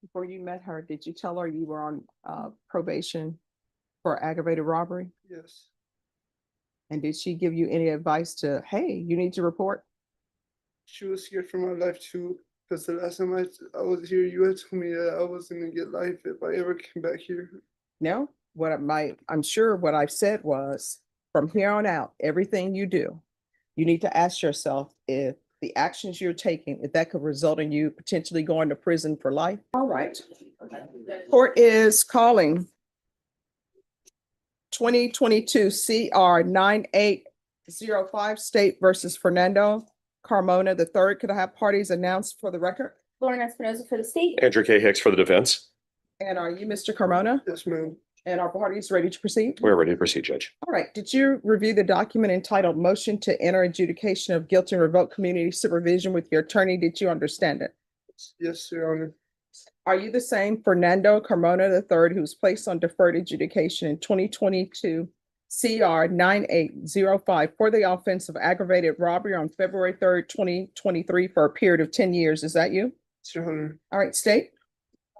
Before you met her, did you tell her you were on probation for aggravated robbery? Yes. And did she give you any advice to, hey, you need to report? She was scared for my life too. Because the last time I was here, you had told me that I wasn't gonna get life if I ever came back here. No, I'm sure what I've said was from here on out, everything you do, you need to ask yourself if the actions you're taking, if that could result in you potentially going to prison for life. All right. Court is calling 2022 CR 9805 State versus Fernando Carmona III. Could I have parties announced for the record? Lauren Espinoza for the state. Andrew K. Hicks for the defense. And are you Mr. Carmona? Yes, ma'am. And are parties ready to proceed? We're ready to proceed, Judge. All right. Did you review the document entitled Motion to Enter Adjudication of Guilt and Revoke Community Supervision with your attorney? Did you understand it? Yes, Your Honor. Are you the same Fernando Carmona III who was placed on deferred adjudication in 2022 CR 9805 for the offense of aggravated robbery on February 3rd, 2023 for a period of 10 years? Is that you? Yes, Your Honor. All right, state.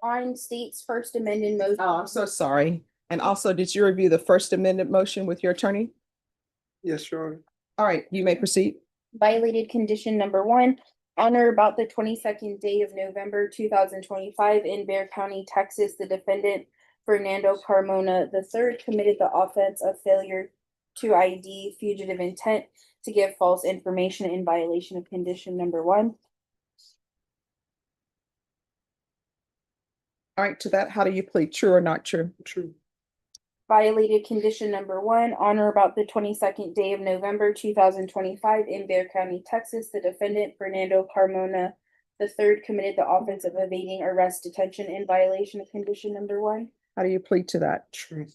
On state's First Amendment motion. Oh, I'm so sorry. And also, did you review the First Amendment motion with your attorney? Yes, Your Honor. All right, you may proceed. Violated condition number 1. On or about the 22nd day of November 2025 in Bexar County, Texas, the defendant Fernando Carmona III committed the offense of failure to ID fugitive intent to give false information in violation of condition number 1. All right, to that, how do you plead? True or not true? True. Violated condition number 1. On or about the 22nd day of November 2025 in Bexar County, Texas, the defendant Fernando Carmona III committed the offense of evading arrest detention in violation of condition number 1. How do you plead to that? True.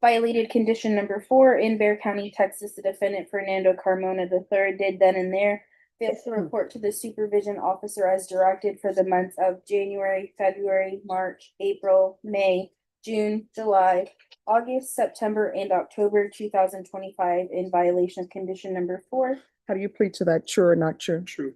Violated condition number 4. In Bexar County, Texas, the defendant Fernando Carmona III did then and there fail to report to the supervision officer as directed for the months of January, February, March, April, May, June, July, August, September, and October 2025 in violation of condition number 4. How do you plead to that? True or not true? True.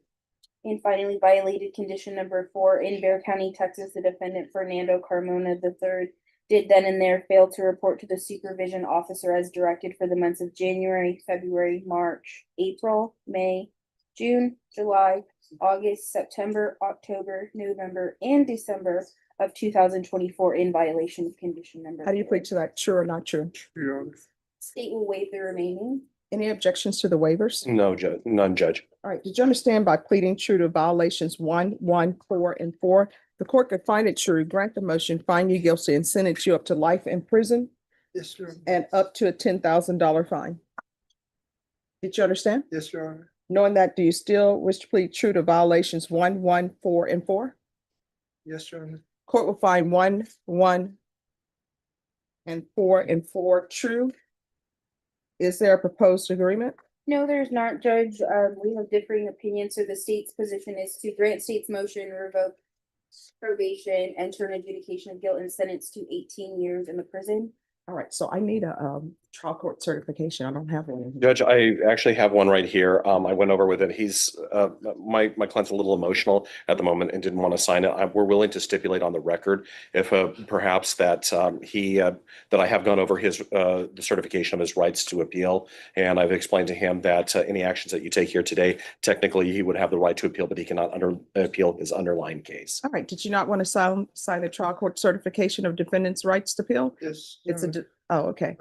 And finally, violated condition number 4. In Bexar County, Texas, the defendant Fernando Carmona III did then and there fail to report to the supervision officer as directed for the months of January, February, March, April, May, June, July, August, September, October, November, and December of 2024 in violation of condition number 4. How do you plead to that? True or not true? True, Your Honor. State will waive the remaining. Any objections to the waivers? No, Judge, none, Judge. All right, did you understand by pleading true to violations 1, 1, 4, and 4, the court could find it true, grant the motion, find you guilty, and sentence you up to life in prison Yes, Your Honor. and up to a $10,000 fine? Did you understand? Yes, Your Honor. Knowing that, do you still wish to plead true to violations 1, 1, 4, and 4? Yes, Your Honor. Court will find 1, 1, and 4 true. Is there a proposed agreement? No, there's not, Judge. We have differing opinions, so the state's position is to grant state's motion, revoke probation, enter an adjudication of guilt, and sentence to 18 years in the prison. All right, so I need a trial court certification. I don't have one. Judge, I actually have one right here. I went over with it. He's, my client's a little emotional at the moment and didn't want to sign it. We're willing to stipulate on the record if perhaps that that I have gone over his, the certification of his rights to appeal. And I've explained to him that any actions that you take here today, technically he would have the right to appeal, but he cannot appeal his underlying case. All right, did you not want to sign the trial court certification of defendant's rights to appeal? Yes. It's a, oh, okay,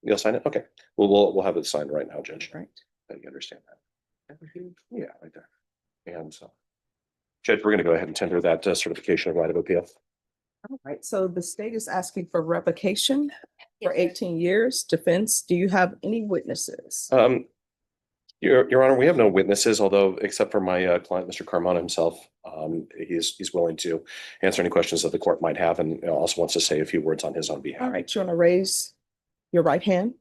You'll sign it? Okay. We'll have it signed right now, Judge. right. You understand that? Yeah, right there. And so, Judge, we're going to go ahead and tender that certification of right of appeal. All right, so the state is asking for revocation for Yes, sir. 18 years. Defense, do you have any witnesses? Your Honor, we have no witnesses, although except for my client, Mr. Carmona himself, he's willing to answer any questions that the court might have, and also wants to say a few words on his own behalf. All right, you want to raise your right hand?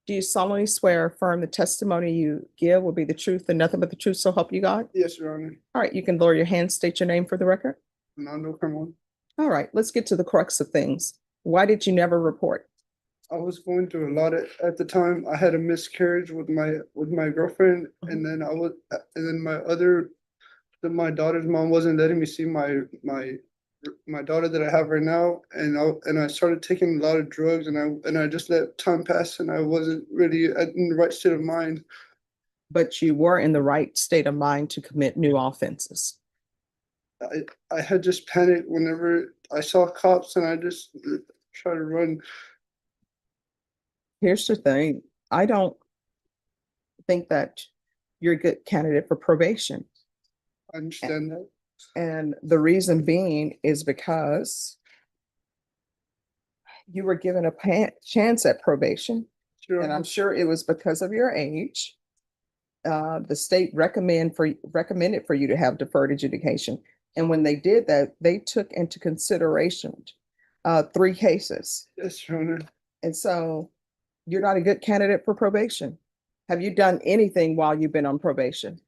Do you solemnly swear or affirm the testimony you give will be the truth and nothing but the truth, so help you God? Yes, Your Honor. All right, you can lower your hand, state your name for the record. Fernando Carmona. All right, let's get to the crux of things. Why did you never report? I was going through a lot at the time. I had a miscarriage with my girlfriend, and then my daughter's mom wasn't letting me see my my daughter that I have right now, and I started taking a lot of drugs, and I just let time pass, and I wasn't really in the right state of mind. But you were in the right state of mind to commit new offenses. I had just panicked whenever I saw cops, and I just tried to run. Here's the thing, I don't think that you're a good candidate for probation. I understand that. And the reason being is because you were given a chance at probation, and I'm sure it was because of your age. The state recommended for you to have deferred adjudication. And when they did that, they took into consideration 3 cases. Yes, Your Honor. And so you're not a good candidate for probation. Have you done anything while you've been on probation?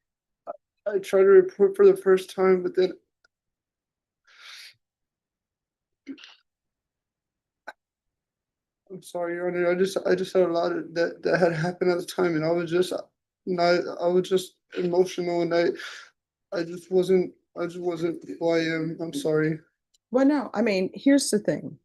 I tried to report for the first time, but then I'm sorry, Your Honor. I just had a lot of that had happened at the time, and I was just emotional, and I just wasn't who I am. I'm sorry. Well, no, I mean, here's the thing.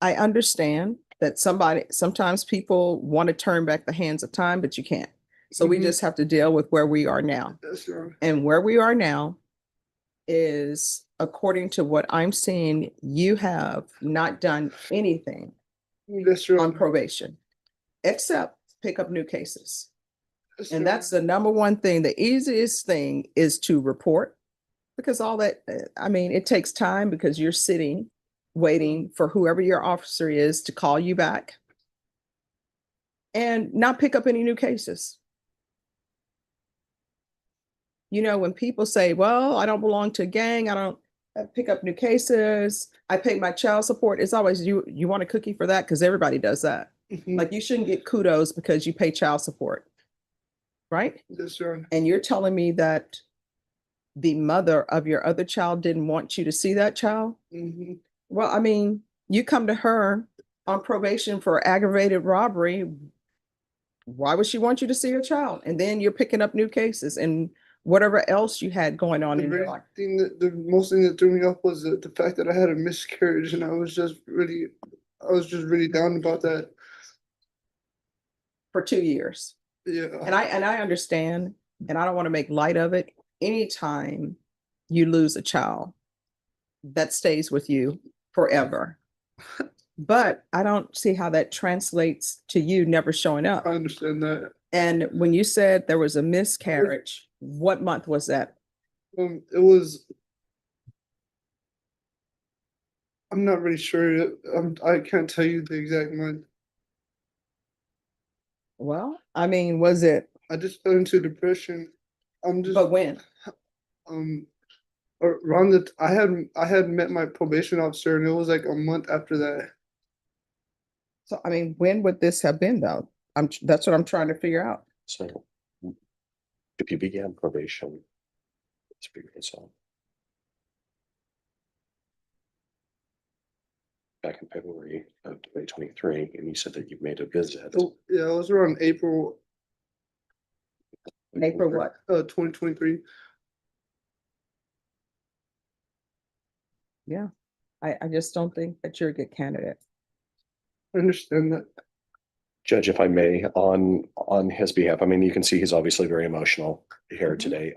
I understand that sometimes people want to turn back the hands of time, but you can't. So we Mhm. just have to deal with where we are now. Yes, Your Honor. And where we are now is, according to what I'm seeing, you have not done anything Yes, Your on Honor. probation, except pick up new cases. Yes, And Your that's the number one thing. The easiest thing is to report, because all that, I mean, it takes time because you're sitting, waiting for whoever your officer is to call you back and not pick up any new cases. You know, when people say, well, I don't belong to a gang, I don't pick up new cases, I pay my child support, it's always you want a cookie for that, because everybody does that. Mhm. Like, you shouldn't get kudos because you pay child support, right? Yes, Your Honor. And you're telling me that the mother of your other child didn't want you to see that child? Mhm. Well, I mean, you come to her on probation for aggravated robbery. Why would she want you to see her child? And then you're picking up new cases and whatever else you had going on in your life. The most thing that threw me off was the fact that I had a miscarriage, and I was just really down about that. For 2 years. Yeah. And I understand, and I don't want to make light of it. Anytime you lose a child, that stays with you forever. But I don't see how that translates to you never showing up. I understand that. And when you said there was a miscarriage, what month was that? It was. I'm not really sure. I can't tell you the exact month. Well, I mean, was it, I just fell into depression. I'm just but when? around I had met my probation officer, and it was like a month after that. So, I mean, when would this have been though? That's what I'm trying to figure out. So if you began probation, let's figure this out. Back in February of 2023, and you said that you made a visit. Oh, yeah, it was around April April what? 2023. Yeah. I just don't think that you're a good candidate. I understand that. Judge, if I may, on his behalf, I mean, you can see he's obviously very emotional here Mhm. today.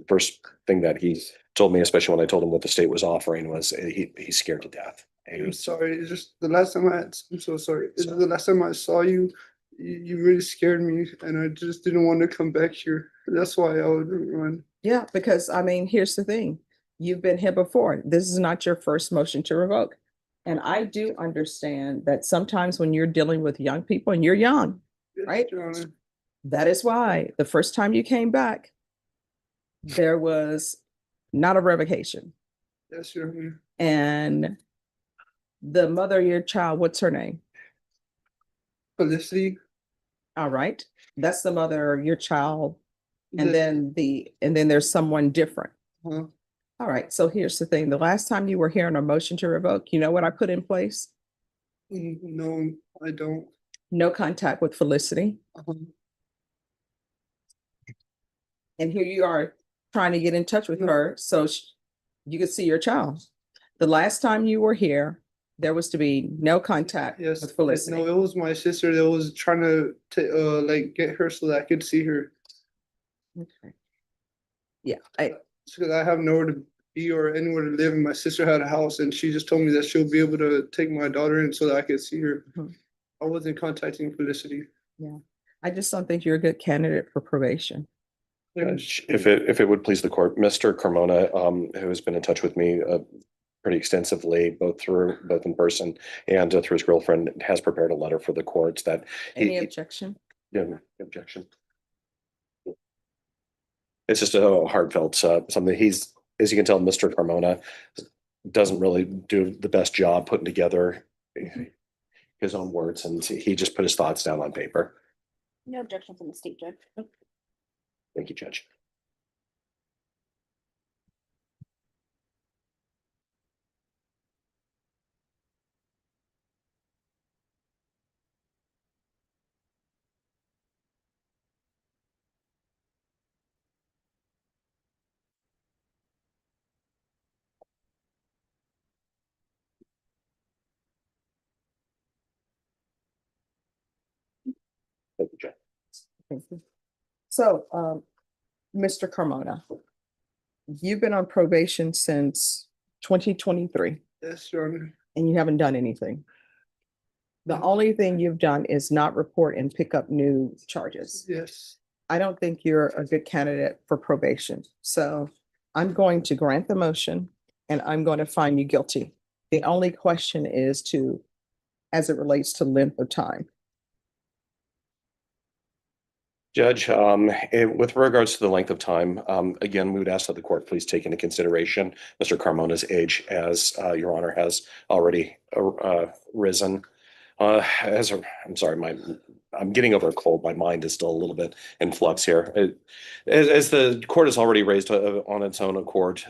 First thing that he told me, especially when I told him what the state was offering, was he's scared to death. I'm sorry. It's just the last time I'm so sorry. It's the last time I saw you, you really scared me, and I just didn't want to come back here. That's why I would run. Yeah, because I mean, here's the thing. You've been here before. This is not your first motion to revoke. And I do understand that sometimes when you're dealing with young people, and you're young, Yes, right? Your Honor. That is why the first time you came back, there was not a revocation. Yes, Your Honor. And the mother of your child, what's her name? Felicity. All right. That's the mother of your child. And the- then there's someone different. Huh? All right. So here's the thing. The last time you were here on a motion to revoke, you know what I put in place? No, I don't. No contact with Felicity. Um, And here you are trying to get in touch with No. her so you could see your child. The last time you were here, there was to be no contact Yes. with Felicity. No, it was my sister that was trying to like get her so that I could see her. Okay. Yeah, Because I have nowhere to be or anywhere to live, and my sister had a house, and she just told me that she'll be able to take my daughter in so that I could see her. Mhm. I wasn't contacting Felicity. I just don't think you're a good candidate for probation. Judge, if it would please the court, Mr. Carmona, who has been in touch with me pretty extensively, both in person and through his girlfriend, has prepared a letter for the courts that Any objection? objection. It's just a heartfelt something. He's, as you can tell, Mr. Carmona doesn't really do the best job putting together his own words, and he just put his thoughts down on paper. No objection from the state judge. Thank you, Judge. Thank you, Judge. Thank you. So, Mr. Carmona, you've been on probation since 2023 Yes, Your Honor. and you haven't done anything. The only thing you've done is not report and pick up new charges. Yes. I don't think you're a good candidate for probation. So I'm going to grant the motion and I'm going to find you guilty. The only question is as it relates to length of time. Judge, with regards to the length of time, again, we would ask that the court please take into consideration Mr. Carmona's age, as Your Honor has already risen. I'm sorry, I'm getting over a cold. My mind is still a little bit in flux here. As the court has already raised on its own accord,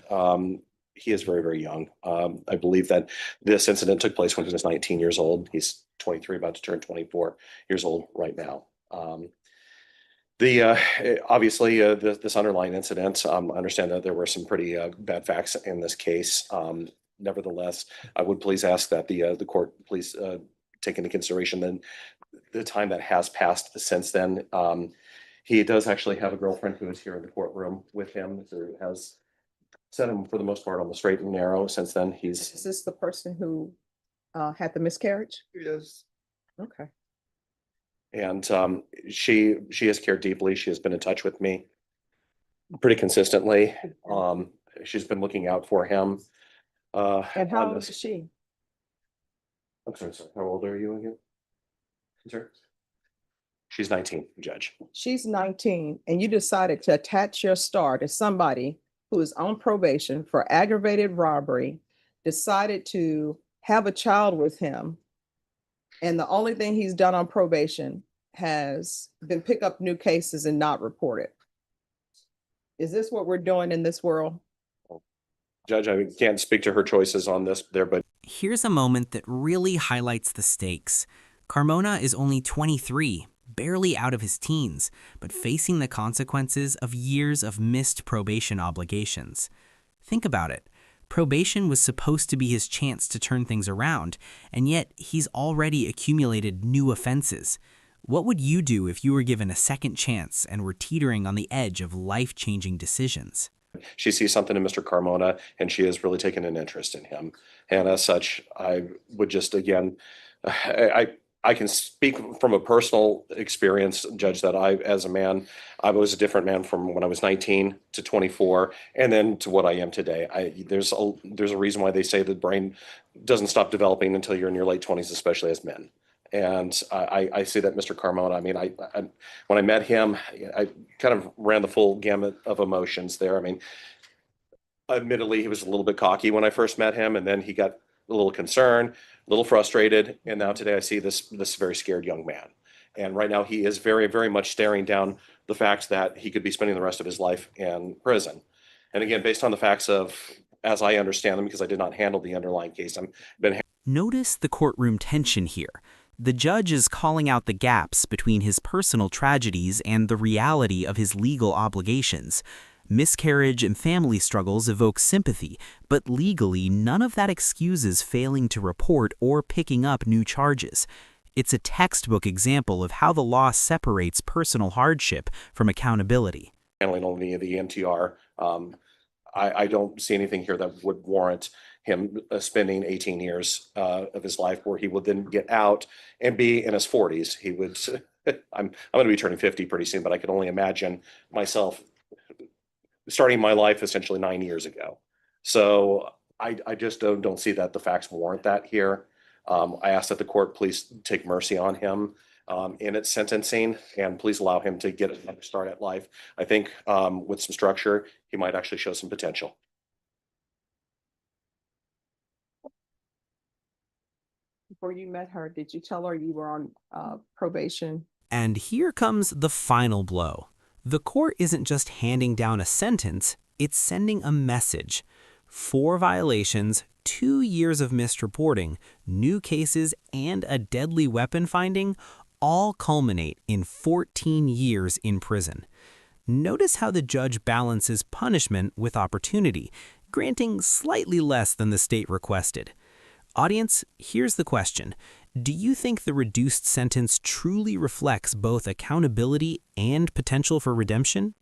he is very, very young. I believe that this incident took place when he was 19 years old. He's 23, about to turn 24 years old right now. Obviously, this underlying incident, I understand that there were some pretty bad facts in this case. Nevertheless, I would please ask that the court please take into consideration then the time that has passed since then. He does actually have a girlfriend who is here in the courtroom with him, who has set him for the most part on the straight and narrow since then. Is this the person who had the miscarriage? Yes. Okay. And she has cared deeply. She has been in touch with me pretty consistently. She's been looking out for him. And how old is she? I'm sorry. How old are you again? Sir? She's 19, Judge. She's 19 and you decided to attach your star to somebody who is on probation for aggravated robbery, decided to have a child with him. And the only thing he's done on probation has been pick up new cases and not report it. Is this what we're doing in this world? Judge, I can't speak to her choices on this there, but here's a moment that really highlights the stakes. Carmona is only 23, barely out of his teens, but facing the consequences of years of missed probation obligations. Think about it. Probation was supposed to be his chance to turn things around, and yet he's already accumulated new offenses. What would you do if you were given a second chance and were teetering on the edge of life-changing decisions? she sees something in Mr. Carmona and she has really taken an interest in him. And as such, I would just, again, I can speak from a personal experience, Judge, that as a man, I was a different man from when I was 19 to 24, and then to what I am today. There's a reason why they say the brain doesn't stop developing until you're in your late 20s, especially as men. And I see that Mr. Carmona, I mean, when I met him, I kind of ran the full gamut of emotions there. I mean, admittedly, he was a little bit cocky when I first met him, and then he got a little concerned, a little frustrated, and now today I see this very scared young man. And right now he is very, very much staring down the fact that he could be spending the rest of his life in prison. And again, based on the facts of, as I understand them, because I did not handle the underlying case, Notice the courtroom tension here. The judge is calling out the gaps between his personal tragedies and the reality of his legal obligations. Miscarriage and family struggles evoke sympathy, but legally, none of that excuses failing to report or picking up new charges. It's a textbook example of how the law separates personal hardship from accountability. Handling only the MTR. I don't see anything here that would warrant him spending 18 years of his life where he would then get out and be in his 40s. He would, I'm going to be turning 50 pretty soon, but I can only imagine myself starting my life essentially 9 years ago. So I just don't see that the facts warrant that here. I ask that the court please take mercy on him in its sentencing, and please allow him to get another start at life. I think with some structure, he might actually show some potential. Before you met her, did you tell her you were on probation? And here comes the final blow. The court isn't just handing down a sentence, it's sending a message. 4 violations, 2 years of missed reporting, new cases, and a deadly weapon finding all culminate in 14 years in prison. Notice how the judge balances punishment with opportunity, granting slightly less than the state requested. Audience, here's the question. Do you think the reduced sentence truly reflects both accountability and potential for redemption?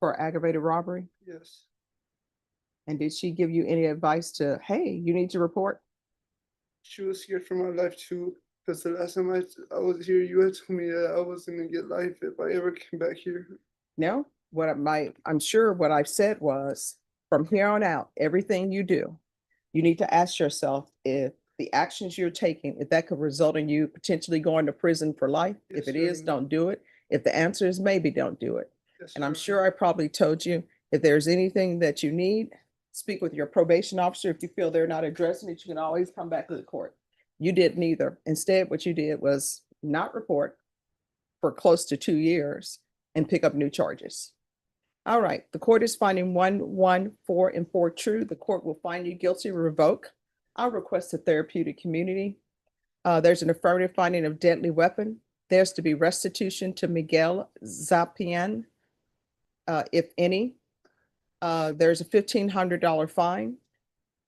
For aggravated robbery? Yes. And did she give you any advice to, hey, you need to report? She was scared for my life too, because the last time I was here, you had told me that I wasn't gonna get life if I ever came back here. No, I'm sure what I've said was, from here on out, everything you do, you need to ask yourself if the actions you're taking, if that could result in you potentially going to prison for life. If Yes, it is, ma'am. don't do it. If the answer is maybe, don't do it. Yes, And I'm ma'am. sure I probably told you, if there's anything that you need, speak with your probation officer. If you feel they're not addressing it, you can always come back to the court. You did neither. Instead, what you did was not report for close to 2 years and pick up new charges. All right, the court is finding 1, 4, and 4 true. The court will find you guilty, revoke. I'll request a therapeutic community. There's an affirmative finding of deadly weapon. There's to be restitution to Miguel Zapian, if any. There's a $1,500 fine,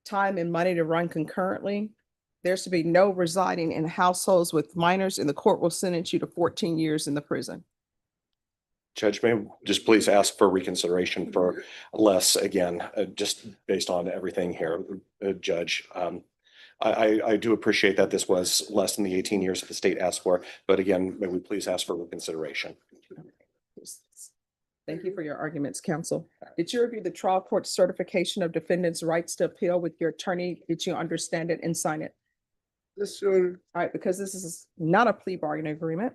time and money to run concurrently. There's to be no residing in households with minors, and the court will sentence you to 14 years in the prison. Judge, may I just please ask for reconsideration for less again, just based on everything here, Judge. I do appreciate that this was less than the 18 years that the state asked for, but again, may we please ask for reconsideration? Thank you for your arguments, counsel. Did you review the trial court certification of defendants' rights to appeal with your attorney? Did you understand it and sign it? Yes, Your Honor. All right, because this is not a plea bargain agreement.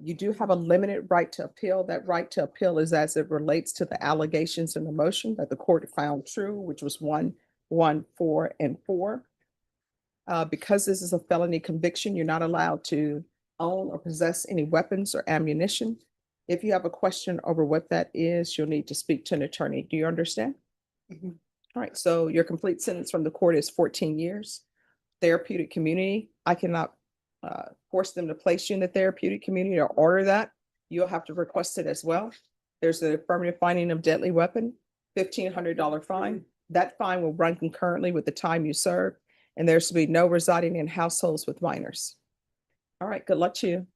You do have a limited right to appeal. That right to appeal is as it relates to the allegations in the motion that the court found true, which was 1, 4, and 4. Because this is a felony conviction, you're not allowed to own or possess any weapons or ammunition. If you have a question over what that is, you'll need to speak to an attorney. Do you understand? Mhm. All right, so your complete sentence from the court is 14 years. Therapeutic community, I cannot force them to place you in the therapeutic community or order that. You'll have to request it as well. There's an affirmative finding of deadly weapon, $1,500 fine. That fine will run concurrently with the time you serve, and there's to be no residing in households with minors. All right, good luck to you.